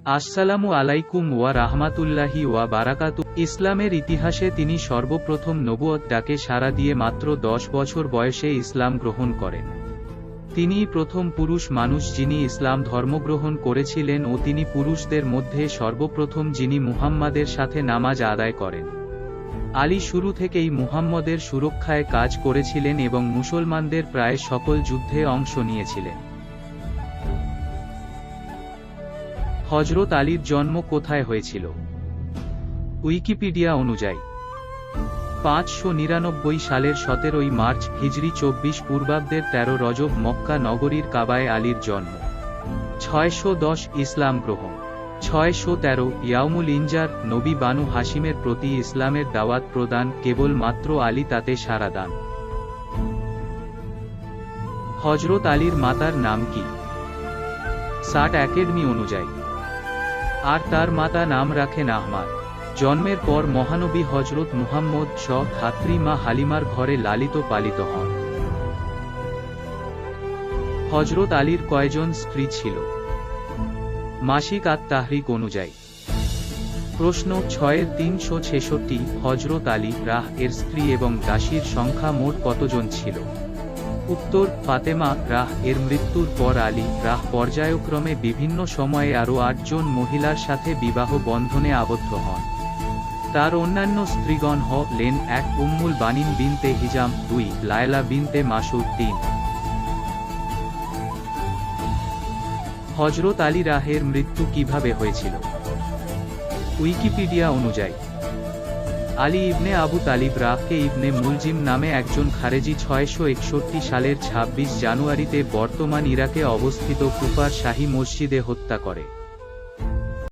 আসসালামু আলাইকুম ওয়া রাহমাতুল্লাহি ওয়া বারাকাতুহু। ইসলামের ইতিহাসে তিনি সর্বপ্রথম নবুয়ত ডাকে সাড়া দিয়ে মাত্র 10 বছর বয়সে ইসলাম গ্রহণ করেন। তিনিই প্রথম পুরুষ মানুষ যিনি ইসলাম ধর্মগ্রহণ করেছিলেন ও তিনি পুরুষদের মধ্যে সর্বপ্রথম যিনি মুহাম্মাদের সাথে নামাজ আদায় করেন। আলী শুরু থেকেই মুহাম্মদের সুরক্ষায় কাজ করেছিলেন এবং মুসলমানদের প্রায় সকল যুদ্ধে অংশ নিয়েছিলেন। হযরত আলীর জন্ম কোথায় হয়েছিল? উইকিপিডিয়া অনুযায়ী 599 সালের 17 মার্চ হিজরি 24 পূর্বাব্দের 13 রজব মক্কা নগরীর কাবায় আলীর জন্ম। 610 ইসলাম গ্রহণ। 613 ইয়াউমুল ইনজার নবী বানু হাশিমের প্রতি ইসলামের দাওয়াত প্রদান, কেবল মাত্র আলী তাতে সাড়া দেন। হযরত আলীর মাতার নাম কি? সাট একাডেমি অনুযায়ী আর তার মাতা নাম রাখেন আহমাদ। জন্মের পর মহানবী হযরত মুহাম্মদ ধাত্রী মা হালিমার ঘরে লালিত পালিত হন। হযরত আলীর কয়জন স্ত্রী ছিল? মাসিক আত-তাহরিক অনুযায়ী প্রশ্ন 6-366 হযরত আলী এর স্ত্রী এবং দাসীর সংখ্যা মোট কতজন ছিল? উত্তর ফাতেমা এর মৃত্যুর পর আলী পর্যায়ক্রমে বিভিন্ন সময়ে আরও 8 জন মহিলার সাথে বিবাহ বন্ধনে আবদ্ধ হন। তার অন্যান্য স্ত্রীগণ হলেন 1 উম্মুল বানিন বিনতে হিজাম, 2 লায়লা বিনতে মাসুদ, 3 হযরত আলী এর মৃত্যু কিভাবে হয়েছিল? উইকিপিডিয়া অনুযায়ী আলী ইবনে আবু তালিব কে ইবনে মুলজিম নামে একজন খারেজি 661 সালের 26 জানুয়ারিতে বর্তমান ইরাকে অবস্থিত কুফার শাহী মসজিদে হত্যা করে।